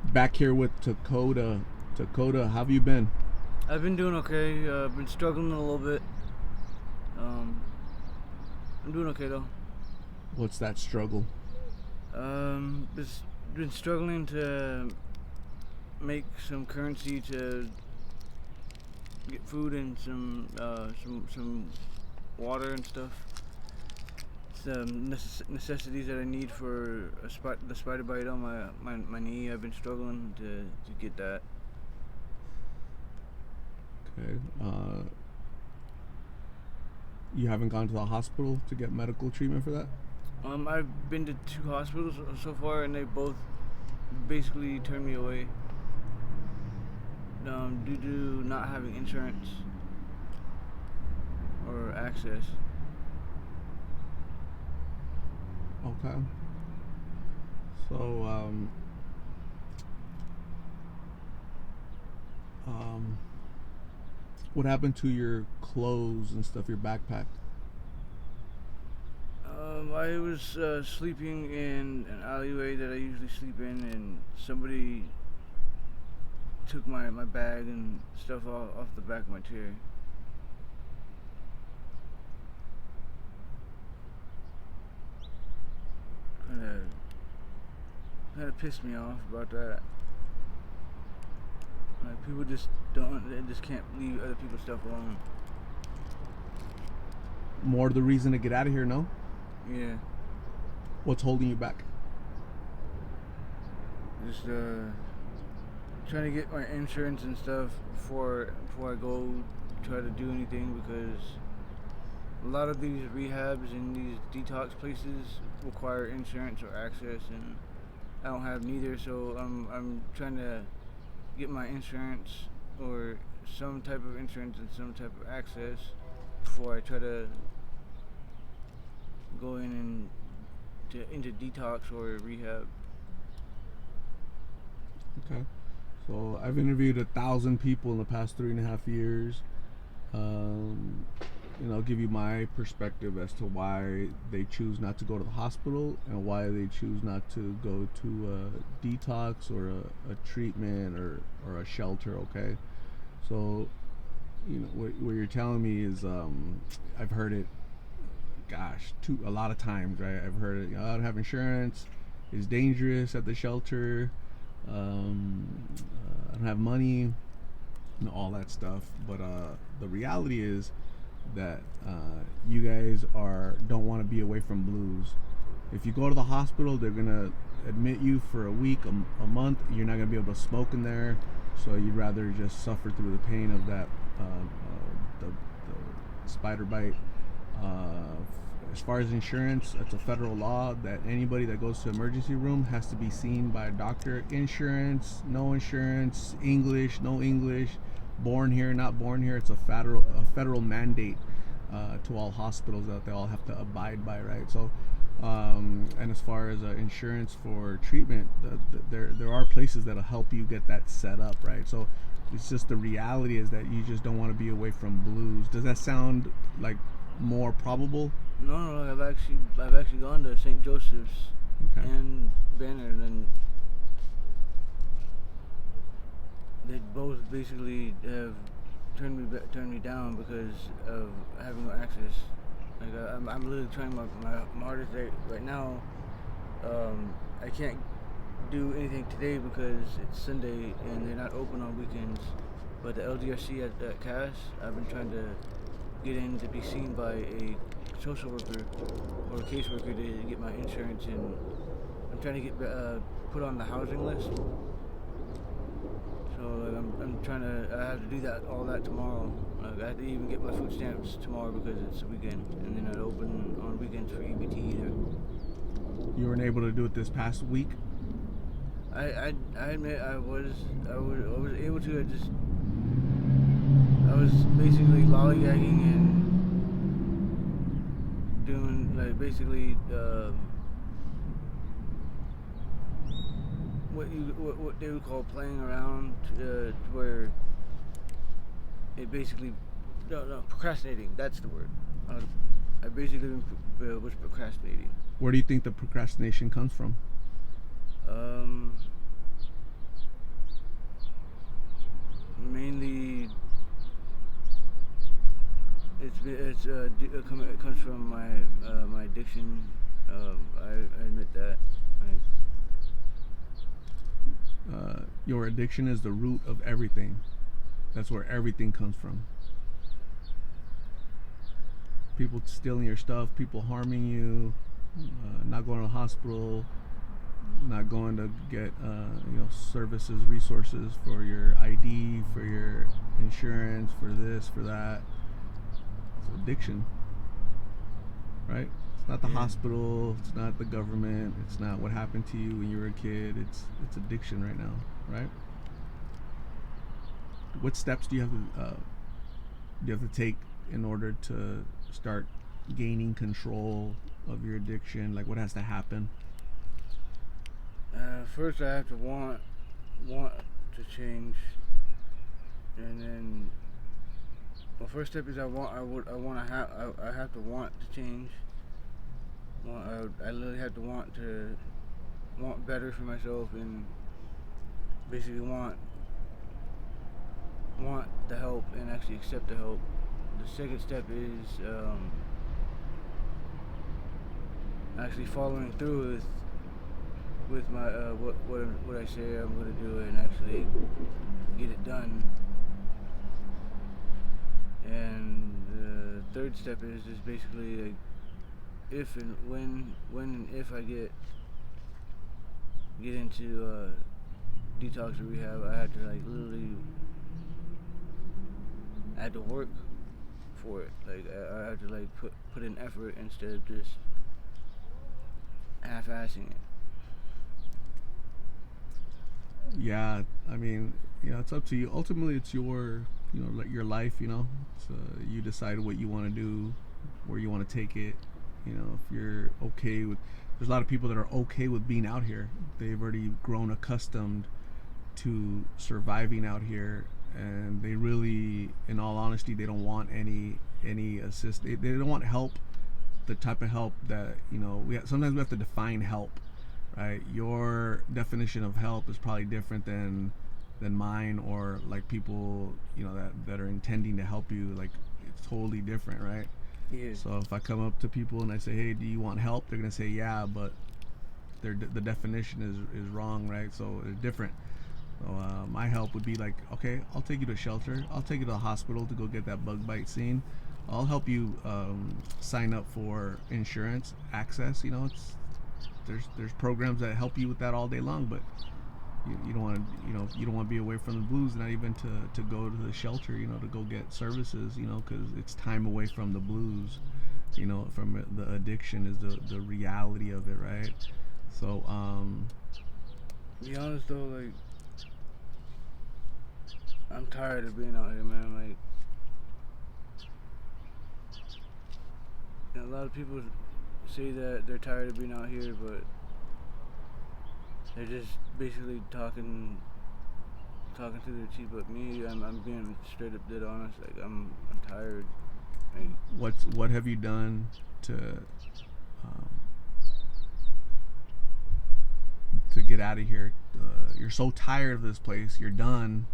Back here with Takoda. Takoda, how have you been? I've been doing okay. I've been struggling a little bit. Um, I'm doing okay though. What's that struggle? Just been struggling to make some currency to get food and some water and stuff. Some necessities that I need for the spider bite on my knee. I've been struggling to get that. Okay. You haven't gone to the hospital to get medical treatment for that? I've been to two hospitals so far, and they both basically turned me away due to not having insurance or access. Okay. So, um, what happened to your clothes and stuff, your backpack? I was sleeping in an alleyway that I usually sleep in, and somebody took my bag and stuff off the back of my chair. Kind of pissed me off about that. Like people just they just can't leave other people's stuff alone. More the reason to get out of here, no? Yeah, What's holding you back? just trying to get my insurance and stuff before I go try to do anything, because a lot of these rehabs and these detox places require insurance or access, and I don't have neither. So I'm trying to get my insurance or some type of insurance and some type of access before I try to go in and into detox or rehab. Okay. So I've interviewed 1,000 people in the past 3.5 years. Um, I'll give you my perspective as to why they choose not to go to the hospital and why they choose not to go to a detox or a treatment or a shelter. Okay. So, what you're telling me is, I've heard it, gosh, a lot of times, right? I've heard it, I don't have insurance, it's dangerous at the shelter, I don't have money, and all that stuff. But the reality is that you guys don't want to be away from blues. If you go to the hospital, they're gonna admit you for a week, a month. You're not gonna be able to smoke in there, so you'd rather just suffer through the pain of that, the spider bite. Uh, as far as insurance, it's a federal law that anybody that goes to emergency room has to be seen by a doctor. Insurance, no insurance, English, no English, born here, not born here. It's a federal mandate to all hospitals that they all have to abide by, right? So, and as far as insurance for treatment, there are places that'll help you get that set up, right? So it's just the reality is that you just don't want to be away from blues. Does that sound like more probable? No, no, I've actually gone to St. Joseph's Okay. and Banner, and they both basically have turned me down because of having no access. Like I'm literally trying my hardest right now. I can't do anything today because it's Sunday and they're not open on weekends. But the LDRC at Cass, I've been trying to get in to be seen by a social worker or a caseworker to get my insurance, and I'm trying to get put on the housing list. So like, I'm trying to. I have to do all that tomorrow. Like, I have to even get my food stamps tomorrow because it's a weekend, and they're not open on weekends for EBT either. You weren't able to do it this past week. I admit I was able to. I was basically lollygagging and doing like basically what they would call playing around, where it basically no procrastinating. That's the word. I basically was procrastinating. Where do you think the procrastination comes from? Um, it comes from my addiction. I admit that. Like, Your addiction is the root of everything. That's where everything comes from. People stealing your stuff, people harming you, not going to the hospital, not going to get services, resources for your ID, for your insurance, for this, for that. It's addiction, right? It's not the hospital, it's not the government, it's not what happened to you when you were a kid. It's addiction right now, right? What steps do you have to take in order to start gaining control of your addiction? Like, what has to happen? First, I have to want to change, and then the first step is I have to want to change. I literally have to want better for myself, and basically want the help and actually accept the help. The second step is actually following through with my what I say I'm gonna do and actually get it done. And the third step is just basically like if and when and if I get into detox or rehab, I had to like literally I had to work for it. Like I had to like put in effort instead of just half-assing it. Yeah, I mean, it's up to you. Ultimately, it's your your life. So you decide what you want to do, where you want to take it. If you're okay with, there's a lot of people that are okay with being out here. They've already grown accustomed to surviving out here, and they really, in all honesty, they don't want any assist. They don't want help. The type of help that sometimes we have to define help, right? Your definition of help is probably different than mine, or like people that are intending to help you. Like, it's totally different, right? Yeah. So if I come up to people and I say, hey, do you want help? They're gonna say yeah, but the definition is wrong, right? So it's different. So my help would be like, okay, I'll take you to a shelter, I'll take you to the hospital to go get that bug bite seen, I'll help you sign up for insurance access. There's programs that help you with that all day long, but you don't want to you don't want to be away from the blues, not even to go to the shelter, to go get services, because it's time away from the blues, from the addiction is the reality of it, right? So to be honest though, like I'm tired of being out here, man. Like a lot of people say that they're tired of being out here, but they're just basically talking through their teeth. But me, I'm being straight up dead honest. Like I'm tired. Like, what have you done to get out of here? You're so tired of this place. You're done.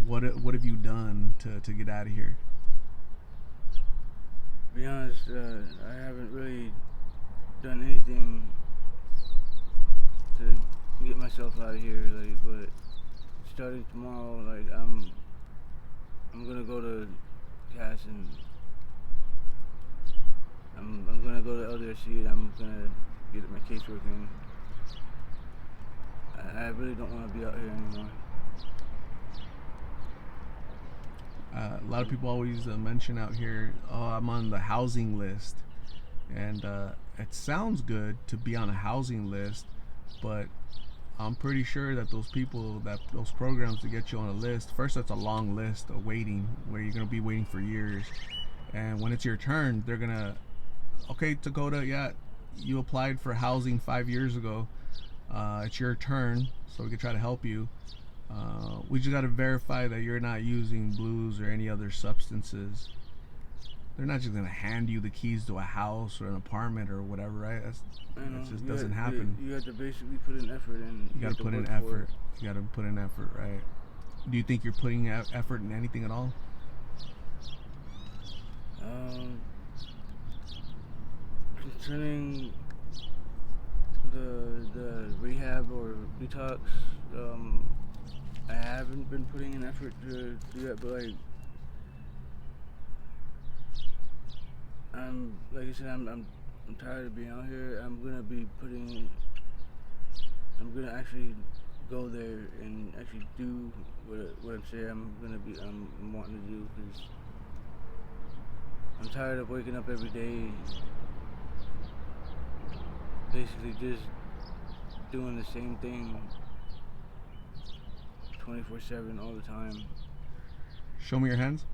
What have you done to get out of here? To be honest, I haven't really done anything to get myself out of here. Like, but starting tomorrow, like I'm gonna go to Cass and I'm gonna go to LDRC and I'm gonna get my casework in. I really don't want to be out here anymore. A lot of people always mention out here, oh, I'm on the housing list, and it sounds good to be on a housing list, but I'm pretty sure that those programs to get you on a list, first, that's a long list of waiting, where you're going to be waiting for years, and when it's your turn, they're going to, okay, Takoda, yeah, you applied for housing 5 years ago, it's your turn, so we can try to help you. We just got to verify that you're not using blues or any other substances. They're not just going to hand you the keys to a house or an apartment or whatever, right? That just doesn't happen. You have to basically put in effort, and you got to put in effort. You got to put in effort, right? Do you think you're putting effort in anything at all? Concerning the rehab or detox, I haven't been putting in effort to do that, but like I said, I'm tired of being out here. I'm gonna actually go there and actually do what I'm saying I'm wanting to do, because I'm tired of waking up every day basically just doing the same thing 24/7 all the time. Show me your hands.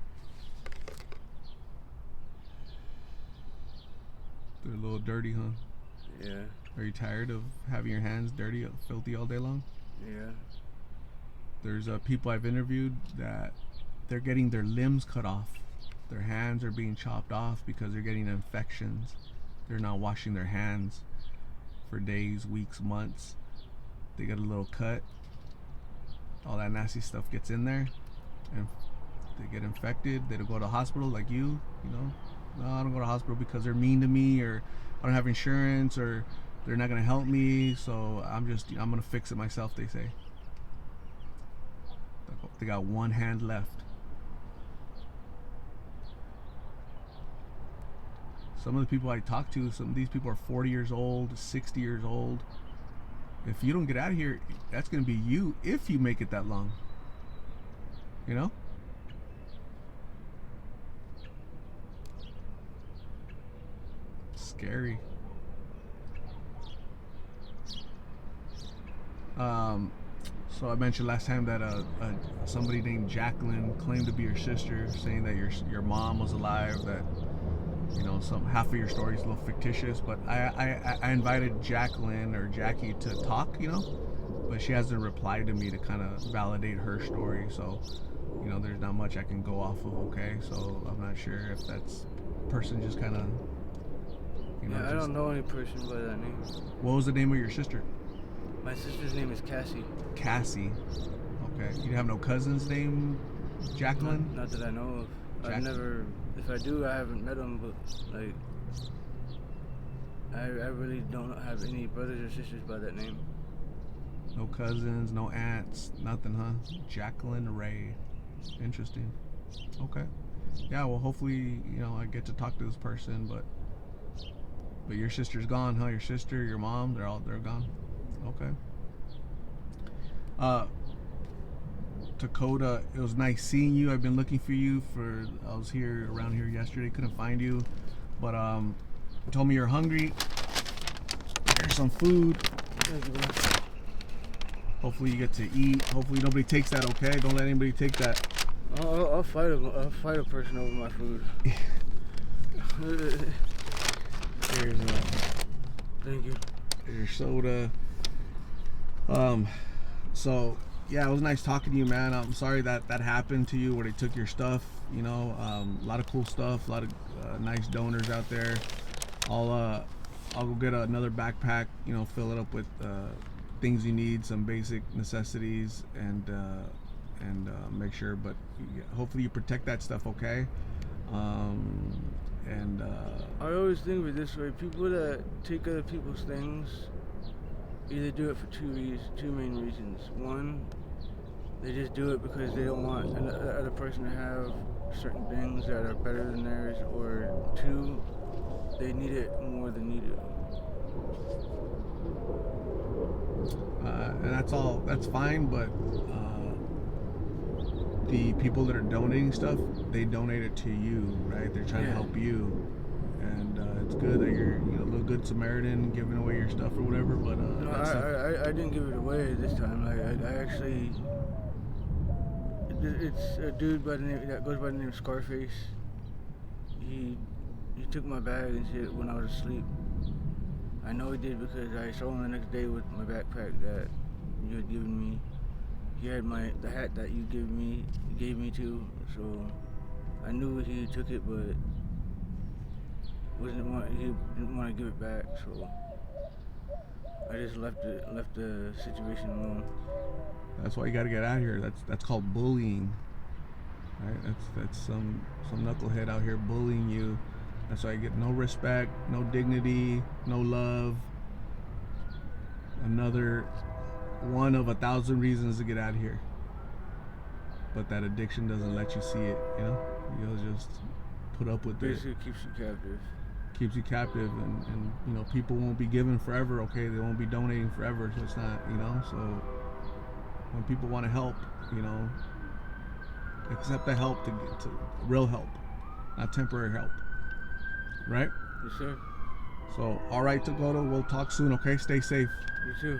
They're a little dirty, huh? Yeah. Are you tired of having your hands dirty, filthy all day long? Yeah. There's people I've interviewed that they're getting their limbs cut off. Their hands are being chopped off because they're getting infections. They're not washing their hands for days, weeks, months. They get a little cut. All that nasty stuff gets in there, and they get infected. They don't go to the hospital like you know. No, I don't go to the hospital because they're mean to me, or I don't have insurance, or they're not gonna help me. So I'm gonna fix it myself. They say. They got one hand left. Some of the people I talk to, some of these people are 40 years old, 60 years old. If you don't get out of here, that's gonna be you if you make it that long. You know? Scary. So I mentioned last time that somebody named Jacqueline claimed to be your sister, saying that your mom was alive. That some half of your story is a little fictitious, but I invited Jacqueline or Jackie to talk, but she hasn't replied to me to kind of validate her story. So there's not much I can go off of. Okay, so I'm not sure if that's person just kind of I don't know any person by that name. What was the name of your sister? My sister's name is Cassie. Cassie. Okay. You have no cousins named Jacqueline? Not that I know of. I've never. If I do, I haven't met them. But I really don't have any brothers or sisters by that name. No cousins, no aunts, nothing, huh? Jacqueline Ray. Interesting. Okay. Yeah. Well, hopefully, I get to talk to this person, but your sister's gone, huh? Your sister, your mom, they're gone. Okay. Takoda, it was nice seeing you. I've been looking for you I was around here yesterday, couldn't find you, but you told me you're hungry. Here's some food. Hopefully you get to eat. Hopefully nobody takes that. Okay, don't let anybody take that. I'll fight a person over my food. Here's thank you. Here's soda. So yeah, it was nice talking to you, man. I'm sorry that happened to you, where they took your stuff. A lot of cool stuff, a lot of nice donors out there. I'll go get another backpack. Fill it up with things you need, some basic necessities, and make sure. But hopefully you protect that stuff, okay? I always think of it this way: people that take other people's things either do it for two main reasons. One, they just do it because they don't want the other person to have certain things that are better than theirs, or two, they need it more than you do. And that's fine, but the people that are donating stuff, they donate it to you, right? They're trying to help you, and it's good that you're a little good Samaritan giving away your stuff or whatever. But no, I didn't give it away this time. I actually, it's a dude that goes by the name Scarface. He took my bag and shit when I was asleep. I know he did because I saw him the next day with my backpack that you had given me. He had the hat that you gave me to, so I knew he took it, but he didn't want to give it back, so I just left the situation alone. That's why you got to get out of here. That's called bullying. right? That's some knucklehead out here bullying you. That's why I get no respect, no dignity, no love. Another one of 1,000 reasons to get out of here. But that addiction doesn't let you see it, you know? You'll just put up with Basically, it. keeps you captive. Keeps you captive, and you know, people won't be giving forever, okay? They won't be donating forever, so it's not, you know? So when people want to help, you know, accept the help to get to real help, not temporary help. Right? Yes, sir. So, all right, Takoda, we'll talk soon, okay? Stay safe. You too.